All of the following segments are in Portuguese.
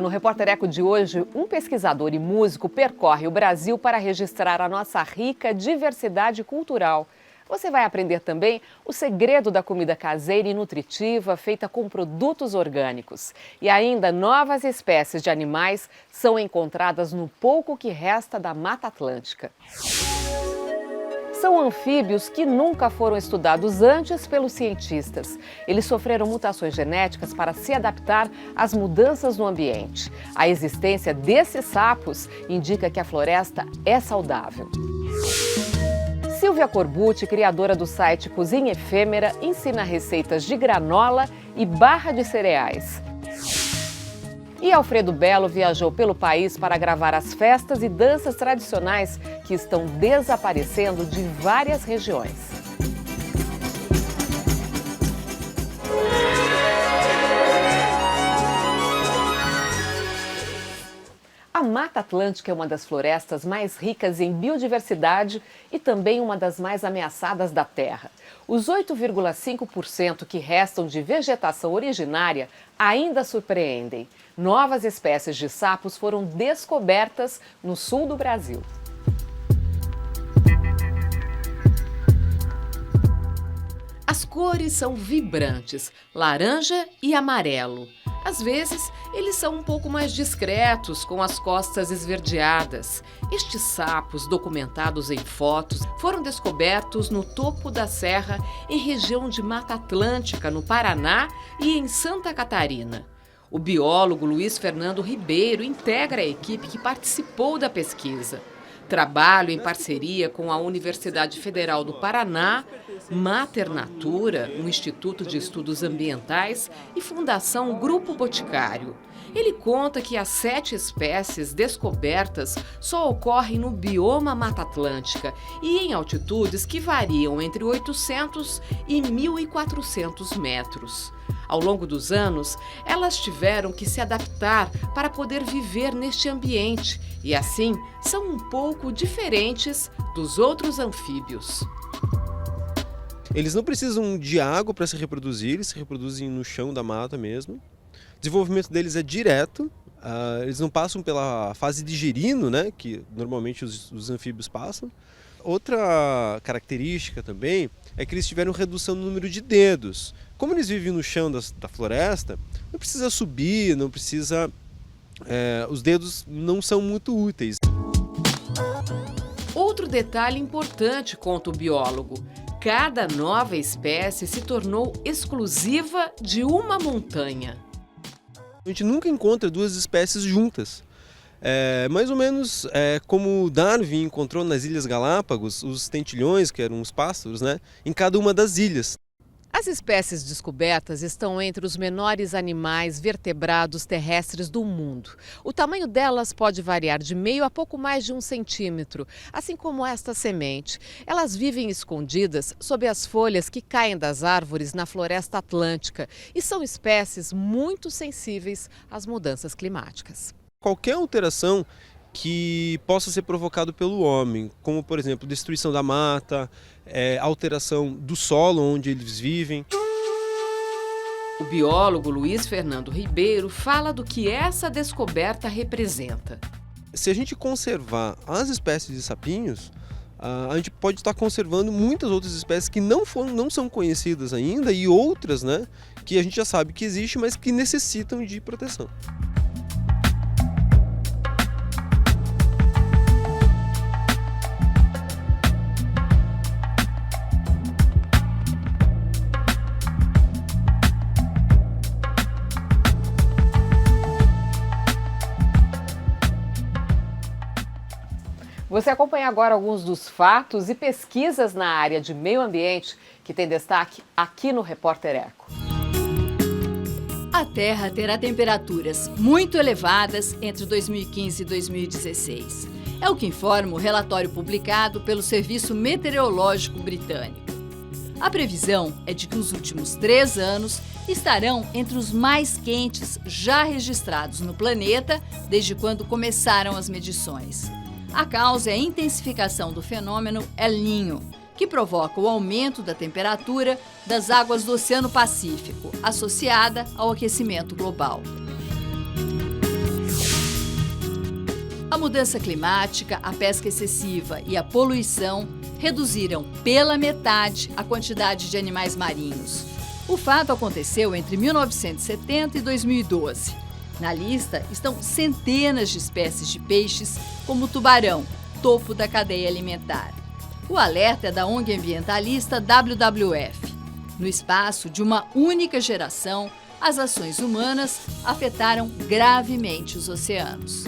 no Repórter Eco de hoje, um pesquisador e músico percorre o Brasil para registrar a nossa rica diversidade cultural. Você vai aprender também o segredo da comida caseira e nutritiva feita com produtos orgânicos. E ainda novas espécies de animais são encontradas no pouco que resta da Mata Atlântica. São anfíbios que nunca foram estudados antes pelos cientistas. Eles sofreram mutações genéticas para se adaptar às mudanças no ambiente. A existência desses sapos indica que a floresta é saudável. Silvia Corbucci, criadora do site Cozinha Efêmera, ensina receitas de granola e barra de cereais. E Alfredo Belo viajou pelo país para gravar as festas e danças tradicionais que estão desaparecendo de várias regiões. A Mata Atlântica é uma das florestas mais ricas em biodiversidade e também uma das mais ameaçadas da Terra. Os 8,5% que restam de vegetação originária ainda surpreendem. Novas espécies de sapos foram descobertas no sul do Brasil. As cores são vibrantes, laranja e amarelo. Às vezes, eles são um pouco mais discretos, com as costas esverdeadas. Estes sapos, documentados em fotos, foram descobertos no topo da serra, em região de Mata Atlântica, no Paraná e em Santa Catarina. O biólogo Luiz Fernando Ribeiro integra a equipe que participou da pesquisa. Trabalho em parceria com a Universidade Federal do Paraná, Mater Natura, um instituto de estudos ambientais, e Fundação Grupo Boticário. Ele conta que as 7 espécies descobertas só ocorrem no bioma Mata Atlântica e em altitudes que variam entre 800 e 1.400 metros. Ao longo dos anos, elas tiveram que se adaptar para poder viver neste ambiente e, assim, são um pouco diferentes dos outros anfíbios. Eles não precisam de água para se reproduzir, eles se reproduzem no chão da mata mesmo. O desenvolvimento deles é direto, eles não passam pela fase de girino, né, que normalmente os anfíbios passam. Outra característica também é que eles tiveram redução no número de dedos. Como eles vivem no chão da floresta, não precisa subir, não precisa... os dedos não são muito úteis. Outro detalhe importante, conta o biólogo: cada nova espécie se tornou exclusiva de uma montanha. A gente nunca encontra 2 espécies juntas. Mais ou menos como Darwin encontrou nas Ilhas Galápagos os tentilhões, que eram os pássaros, né, em cada uma das ilhas. As espécies descobertas estão entre os menores animais vertebrados terrestres do mundo. O tamanho delas pode variar de meio a pouco mais de 1 centímetro, assim como esta semente. Elas vivem escondidas sob as folhas que caem das árvores na floresta atlântica e são espécies muito sensíveis às mudanças climáticas. Qualquer alteração que possa ser provocado pelo homem, como por exemplo destruição da mata, alteração do solo onde eles vivem. O biólogo Luiz Fernando Ribeiro fala do que essa descoberta representa. Se a gente conservar as espécies de sapinhos, a gente pode estar conservando muitas outras espécies que não são conhecidas ainda e outras, né, que a gente já sabe que existe, mas que necessitam de proteção. Você acompanha agora alguns dos fatos e pesquisas na área de meio ambiente que tem destaque aqui no Repórter Eco. A Terra terá temperaturas muito elevadas entre 2015 e 2016. É o que informa o relatório publicado pelo Serviço Meteorológico Britânico. A previsão é de que os últimos 3 anos estarão entre os mais quentes já registrados no planeta desde quando começaram as medições. A causa é a intensificação do fenômeno El Niño, que provoca o aumento da temperatura das águas do Oceano Pacífico, associada ao aquecimento global. A mudança climática, a pesca excessiva e a poluição reduziram pela metade a quantidade de animais marinhos. O fato aconteceu entre 1970 e 2012. Na lista estão centenas de espécies de peixes, como o tubarão, topo da cadeia alimentar. O alerta é da ONG ambientalista WWF. No espaço de uma única geração, as ações humanas afetaram gravemente os oceanos.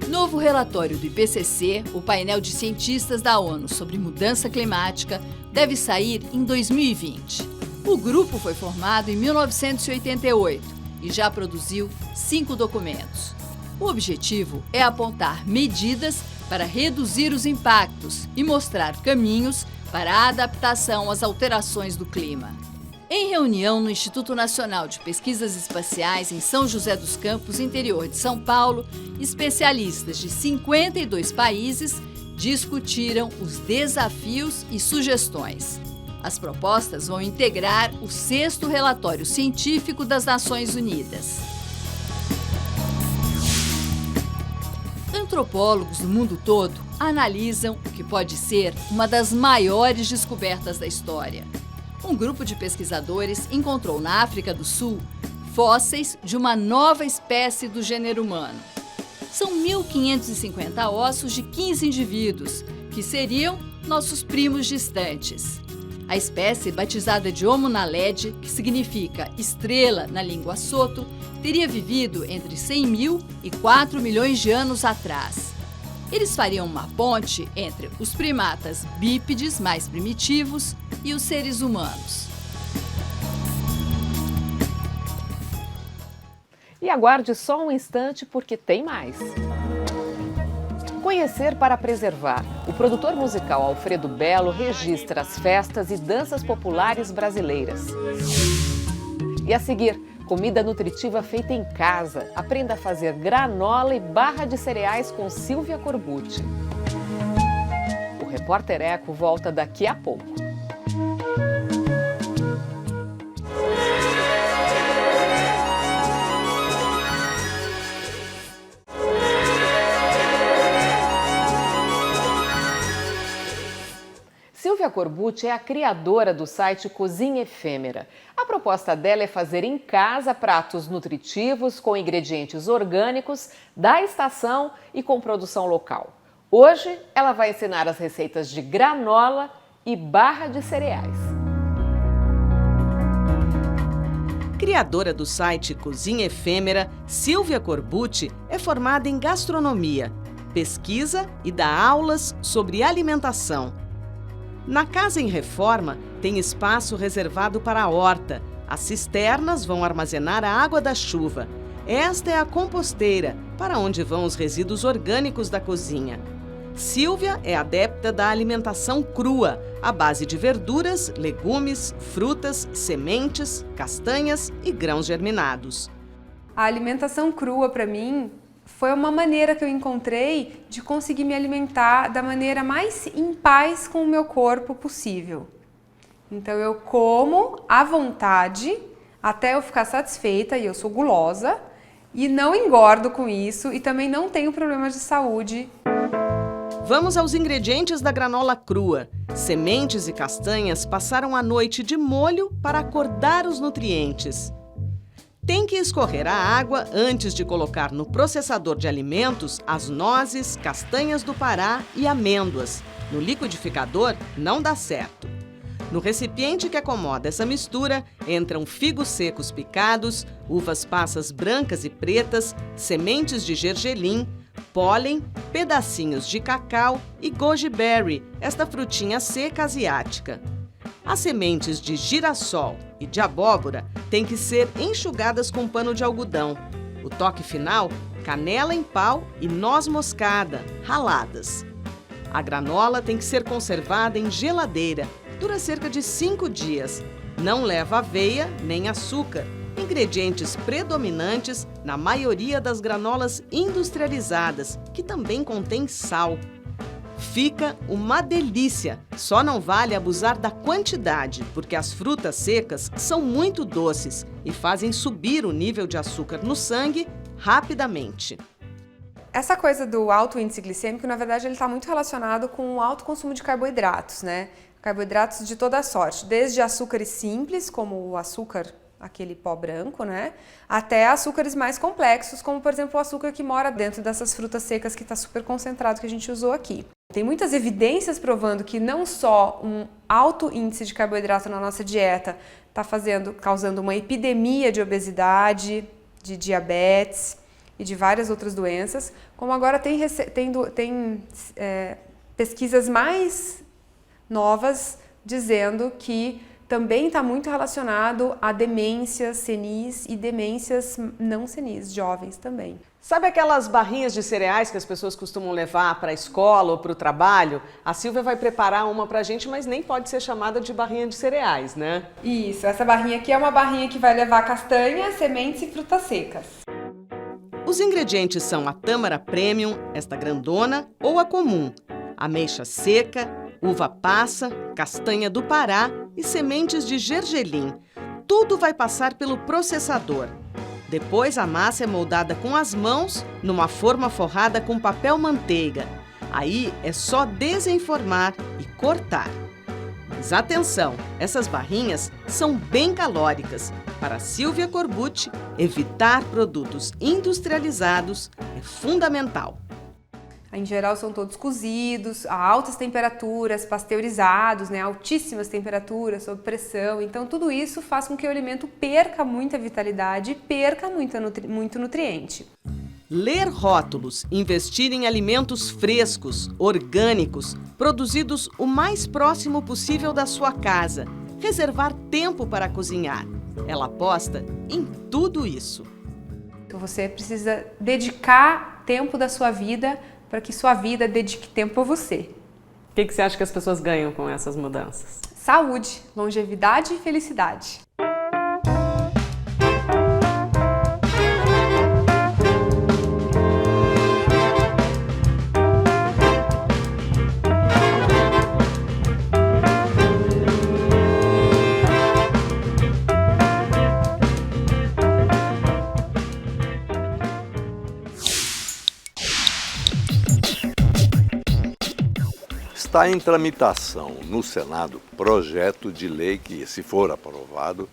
Novo relatório do IPCC, o painel de cientistas da ONU sobre mudança climática, deve sair em 2020. O grupo foi formado em 1988 e já produziu 5 documentos. O objetivo é apontar medidas para reduzir os impactos e mostrar caminhos para a adaptação às alterações do clima. Em reunião no Instituto Nacional de Pesquisas Espaciais em São José dos Campos, interior de São Paulo, especialistas de 52 países discutiram os desafios e sugestões. As propostas vão integrar o 6º relatório científico das Nações Unidas. Antropólogos do mundo todo analisam o que pode ser uma das maiores descobertas da história. Um grupo de pesquisadores encontrou na África do Sul fósseis de uma nova espécie do gênero humano. São 1.550 ossos de 15 indivíduos, que seriam nossos primos distantes. A espécie, batizada de Homo naledi, que significa estrela na língua Soto, teria vivido entre 100 mil e 4 milhões de anos atrás. Eles fariam uma ponte entre os primatas bípedes mais primitivos e os seres humanos. E aguarde só um instante porque tem mais. Conhecer para preservar. O produtor musical Alfredo Belo registra as festas e danças populares brasileiras. E a seguir, comida nutritiva feita em casa. Aprenda a fazer granola e barra de cereais com Silvia Corbucci. O Repórter Eco volta daqui a pouco. Silvia Corbucci é a criadora do site Cozinha Efêmera. A proposta dela é fazer em casa pratos nutritivos com ingredientes orgânicos da estação e com produção local. Hoje, ela vai ensinar as receitas de granola e barra de cereais. Criadora do site Cozinha Efêmera, Silvia Corbucci é formada em gastronomia, pesquisa e dá aulas sobre alimentação. Na casa em reforma, tem espaço reservado para a horta. As cisternas vão armazenar a água da chuva. Esta é a composteira, para onde vão os resíduos orgânicos da cozinha. Silvia é adepta da alimentação crua, à base de verduras, legumes, frutas, sementes, castanhas e grãos germinados. A alimentação crua, para mim, foi uma maneira que eu encontrei de conseguir me alimentar da maneira mais em paz com o meu corpo possível. Então eu como à vontade até eu ficar satisfeita, e eu sou gulosa, e não engordo com isso e também não tenho problemas de saúde. Vamos aos ingredientes da granola crua. Sementes e castanhas passaram a noite de molho para acordar os nutrientes. Tem que escorrer a água antes de colocar no processador de alimentos as nozes, castanhas do Pará e amêndoas. No liquidificador, não dá certo. No recipiente que acomoda essa mistura, entram figos secos picados, uvas passas brancas e pretas, sementes de gergelim, pólen, pedacinhos de cacau e goji berry, esta frutinha seca asiática. As sementes de girassol e de abóbora têm que ser enxugadas com pano de algodão. O toque final, canela em pau e noz moscada, raladas. A granola tem que ser conservada em geladeira. Dura cerca de 5 dias. Não leva aveia nem açúcar, ingredientes predominantes na maioria das granolas industrializadas, que também contém sal. Fica uma delícia, só não vale abusar da quantidade, porque as frutas secas são muito doces e fazem subir o nível de açúcar no sangue rapidamente. Essa coisa do alto índice glicêmico, na verdade, ele está muito relacionado com o alto consumo de carboidratos, né? Carboidratos de toda sorte, desde açúcares simples, como o açúcar, aquele pó branco, né? Até açúcares mais complexos, como, por exemplo, o açúcar que mora dentro dessas frutas secas que está super concentrado que a gente usou aqui. Tem muitas evidências provando que não só um alto índice de carboidrato na nossa dieta está causando uma epidemia de obesidade, de diabetes e de várias outras doenças, como agora tem pesquisas mais novas dizendo que também está muito relacionado a demências senis e demências não senis, jovens também. Sabe aquelas barrinhas de cereais que as pessoas costumam levar para a escola ou para o trabalho? A Silvia vai preparar uma para a gente, mas nem pode ser chamada de barrinha de cereais, né? Isso, essa barrinha aqui é uma barrinha que vai levar castanhas, sementes e frutas secas. Os ingredientes são a tâmara premium, esta grandona, ou a comum, ameixa seca, uva passa, castanha do Pará e sementes de gergelim. Tudo vai passar pelo processador. Depois a massa é moldada com as mãos numa forma forrada com papel manteiga. Aí é só desenformar e cortar. Mas atenção, essas barrinhas são bem calóricas. Para Silvia Corbucci, evitar produtos industrializados é fundamental. Em geral são todos cozidos, a altas temperaturas, pasteurizados, né, altíssimas temperaturas, sob pressão. Então tudo isso faz com que o alimento perca muita vitalidade e perca muito nutriente. Ler rótulos, investir em alimentos frescos, orgânicos, produzidos o mais próximo possível da sua casa, reservar tempo para cozinhar. Ela aposta em tudo isso. Então você precisa dedicar tempo da sua vida para que sua vida dedique tempo a você. O que você acha que as pessoas ganham com essas mudanças? Saúde, longevidade e felicidade. Está em tramitação no Senado projeto de lei que, se for aprovado,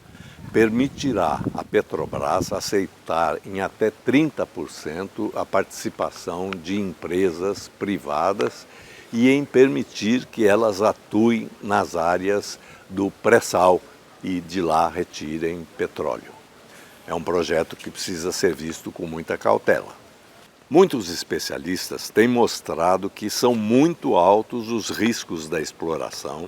permitirá à Petrobras aceitar em até 30% a participação de empresas privadas e em permitir que elas atuem nas áreas do pré-sal e de lá retirem petróleo. É um projeto que precisa ser visto com muita cautela. Muitos especialistas têm mostrado que são muito altos os riscos da exploração,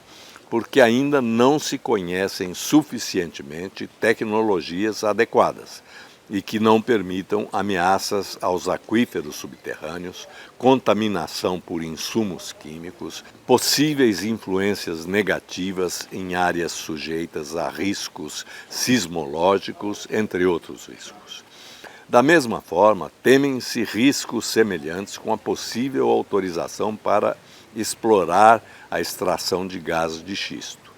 porque ainda não se conhecem suficientemente tecnologias adequadas e que não permitam ameaças aos aquíferos subterrâneos, contaminação por insumos químicos, possíveis influências negativas em áreas sujeitas a riscos sismológicos, entre outros riscos. Da mesma forma, temem-se riscos semelhantes com a possível autorização para explorar a extração de gás de xisto.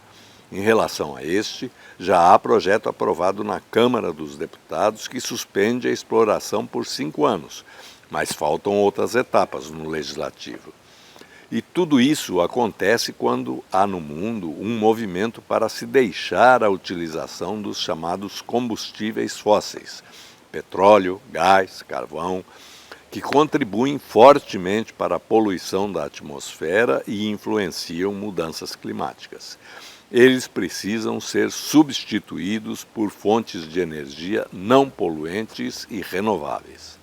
Em relação a este, já há projeto aprovado na Câmara dos Deputados que suspende a exploração por 5 anos, mas faltam outras etapas no Legislativo. E tudo isso acontece quando há no mundo um movimento para se deixar a utilização dos chamados combustíveis fósseis, petróleo, gás, carvão, que contribuem fortemente para a poluição da atmosfera e influenciam mudanças climáticas. Eles precisam ser substituídos por fontes de energia não poluentes e renováveis.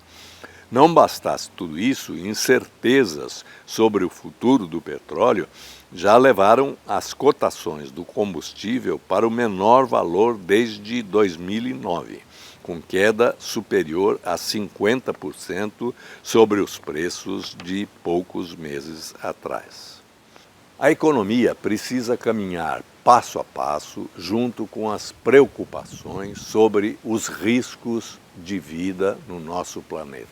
Não bastasse tudo isso, incertezas sobre o futuro do petróleo já levaram as cotações do combustível para o menor valor desde 2009. Com queda superior a 50% sobre os preços de poucos meses atrás. A economia precisa caminhar passo a passo junto com as preocupações sobre os riscos de vida no nosso planeta.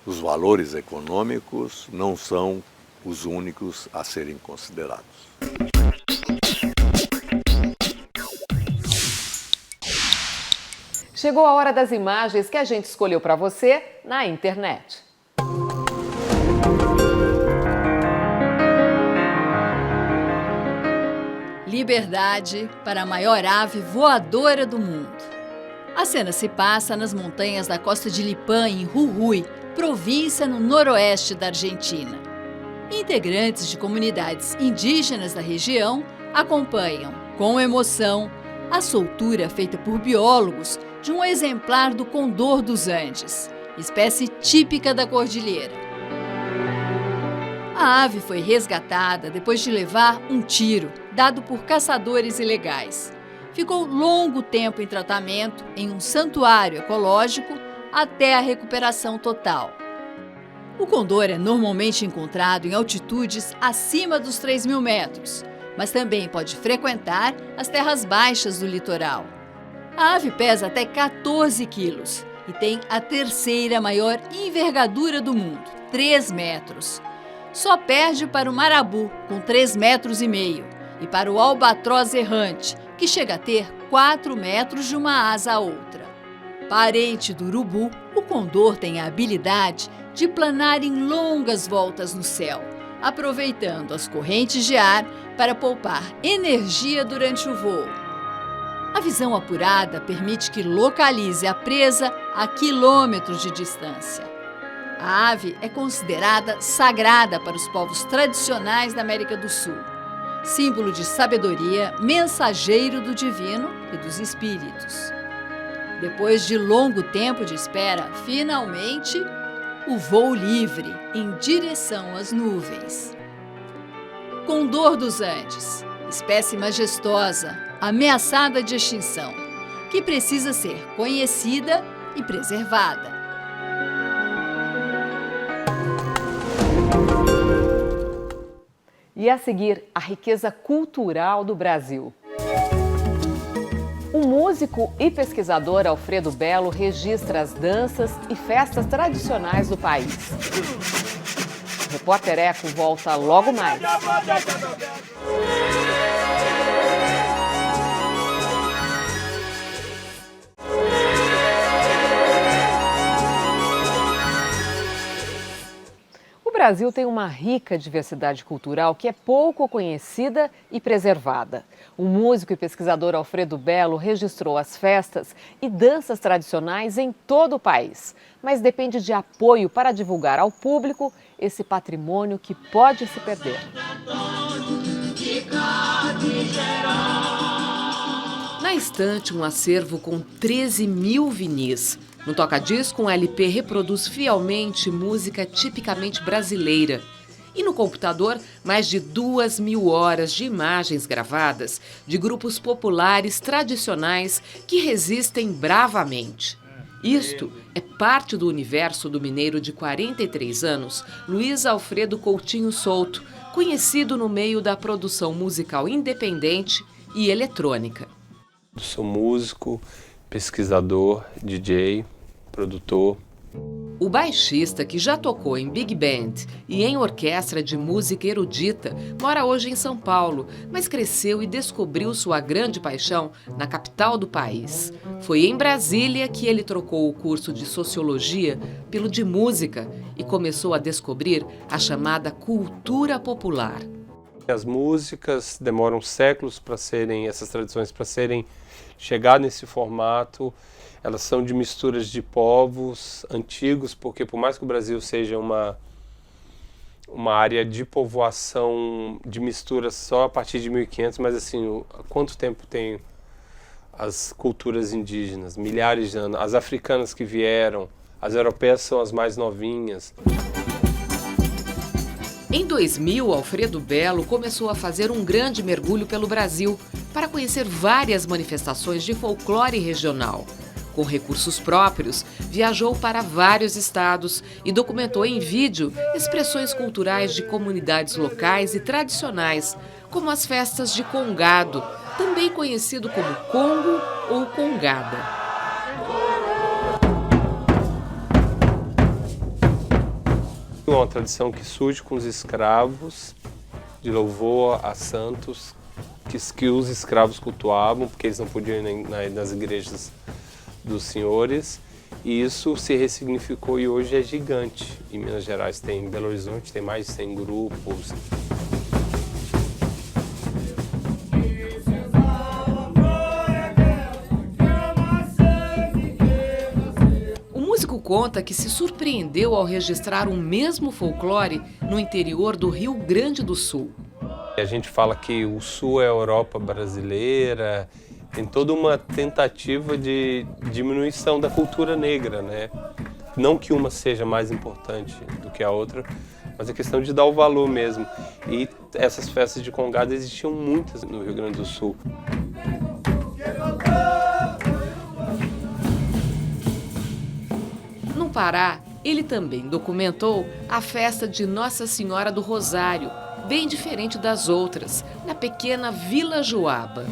Os valores econômicos não são os únicos a serem considerados. Chegou a hora das imagens que a gente escolheu para você na internet. Liberdade para a maior ave voadora do mundo. A cena se passa nas montanhas da costa de Lipã, em Jujuy, província no noroeste da Argentina. Integrantes de comunidades indígenas da região acompanham, com emoção, a soltura feita por biólogos de um exemplar do condor dos Andes, espécie típica da cordilheira. A ave foi resgatada depois de levar um tiro dado por caçadores ilegais. Ficou longo tempo em tratamento em um santuário ecológico até a recuperação total. O condor é normalmente encontrado em altitudes acima dos 3.000 metros, mas também pode frequentar as terras baixas do litoral. A ave pesa até 14 quilos e tem a terceira maior envergadura do mundo, 3 metros. Só perde para o marabu, com 3,5 metros, e para o albatroz errante, que chega a ter 4 metros de uma asa a outra. Parente do urubu, o condor tem a habilidade de planar em longas voltas no céu, aproveitando as correntes de ar para poupar energia durante o voo. A visão apurada permite que localize a presa a quilômetros de distância. A ave é considerada sagrada para os povos tradicionais da América do Sul, símbolo de sabedoria, mensageiro do divino e dos espíritos. Depois de longo tempo de espera, finalmente, o voo livre em direção às nuvens. Condor dos Andes, espécie majestosa, ameaçada de extinção, que precisa ser conhecida e preservada. E a seguir, a riqueza cultural do Brasil. O músico e pesquisador Alfredo Belo registra as danças e festas tradicionais do país. O Repórter Eco volta logo mais. O Brasil tem uma rica diversidade cultural que é pouco conhecida e preservada. O músico e pesquisador Alfredo Belo registrou as festas e danças tradicionais em todo o país, mas depende de apoio para divulgar ao público esse patrimônio que pode se perder. Na estante, um acervo com 13.000 vinis. No toca-disco, um LP reproduz fielmente música tipicamente brasileira. E no computador, mais de 2.000 horas de imagens gravadas de grupos populares tradicionais que resistem bravamente. Isto é parte do universo do mineiro de 43 anos, Luiz Alfredo Coutinho Souto, conhecido no meio da produção musical independente e eletrônica. Sou músico, pesquisador, DJ, produtor. O baixista, que já tocou em big band e em orquestra de música erudita, mora hoje em São Paulo, mas cresceu e descobriu sua grande paixão na capital do país. Foi em Brasília que ele trocou o curso de Sociologia pelo de Música e começou a descobrir a chamada cultura popular. As músicas demoram séculos para serem, essas tradições para serem chegar nesse formato. Elas são de misturas de povos antigos, porque por mais que o Brasil seja uma área de povoação de misturas só a partir de 1500, mas assim, há quanto tempo tem as culturas indígenas? Milhares de anos. As africanas que vieram, as europeias são as mais novinhas. Em 2000, Alfredo Belo começou a fazer um grande mergulho pelo Brasil para conhecer várias manifestações de folclore regional. Com recursos próprios, viajou para vários estados e documentou em vídeo expressões culturais de comunidades locais e tradicionais, como as festas de Congado, também conhecido como Congo ou Congada. Uma tradição que surge com os escravos, de louvor a santos, que os escravos cultuavam, porque eles não podiam ir nas igrejas dos senhores, e isso se ressignificou e hoje é gigante. Em Minas Gerais tem, em Belo Horizonte tem mais de 100 grupos. O músico conta que se surpreendeu ao registrar o mesmo folclore no interior do Rio Grande do Sul. A gente fala que o Sul é a Europa brasileira, tem toda uma tentativa de diminuição da cultura negra, né? Não que uma seja mais importante do que a outra, mas é questão de dar o valor mesmo. E essas festas de congada existiam muitas no Rio Grande do Sul. No Pará, ele também documentou a festa de Nossa Senhora do Rosário, bem diferente das outras, na pequena Vila Joaba.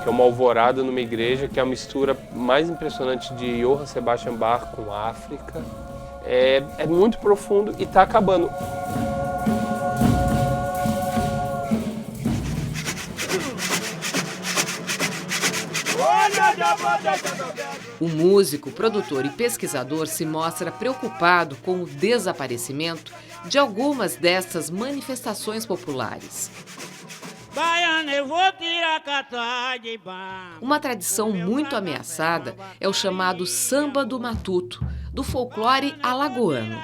Que é uma alvorada numa igreja, que é a mistura mais impressionante de Johann Sebastian Bach com África. É muito profundo e está acabando. O músico, produtor e pesquisador se mostra preocupado com o desaparecimento de algumas destas manifestações populares. Uma tradição muito ameaçada é o chamado samba do matuto, do folclore alagoano.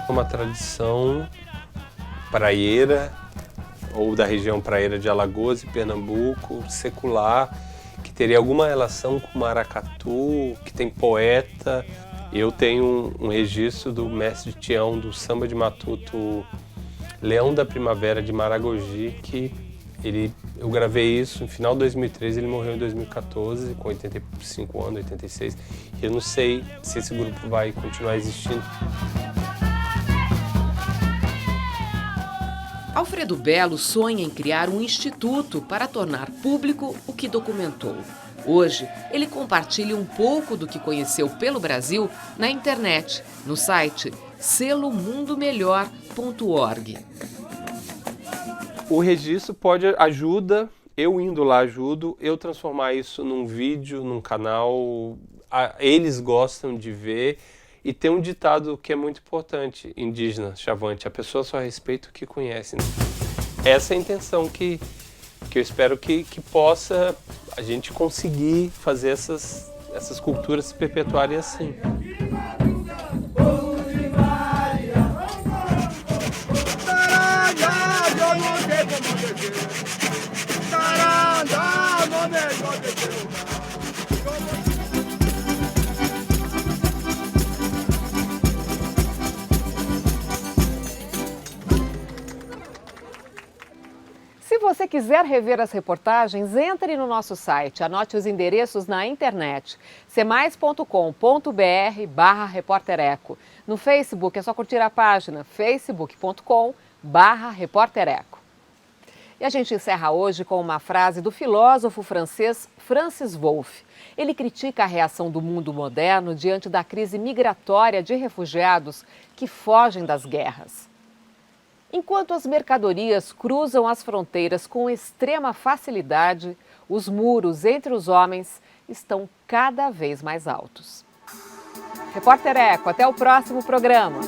Uma tradição praieira, ou da região praieira de Alagoas e Pernambuco, secular, que teria alguma relação com maracatu, que tem poeta. Eu tenho um registro do mestre Tião do samba de matuto Leão da Primavera de Maragogi, que eu gravei isso no final de 2013, ele morreu em 2014, com 85 anos, 86. E eu não sei se esse grupo vai continuar existindo. Alfredo Belo sonha em criar um instituto para tornar público o que documentou. Hoje, ele compartilha um pouco do que conheceu pelo Brasil na internet, no site selomundomelhor.org. O registro ajuda, eu indo lá ajudo, eu transformar isso num vídeo, num canal, eles gostam de ver. E tem um ditado que é muito importante, indígena, Chavante, a pessoa só respeita o que conhece. Né? Essa é a intenção que eu espero que possa a gente conseguir fazer essas culturas se perpetuarem assim. Se você quiser rever as reportagens, entre no nosso site, anote os endereços na internet, cmais.com.br/repórtereco. No Facebook é só curtir a página facebook.com/repórtereco. E a gente encerra hoje com uma frase do filósofo francês Francis Wolff. Ele critica a reação do mundo moderno diante da crise migratória de refugiados que fogem das guerras. Enquanto as mercadorias cruzam as fronteiras com extrema facilidade, os muros entre os homens estão cada vez mais altos. Repórter Eco, até o próximo programa.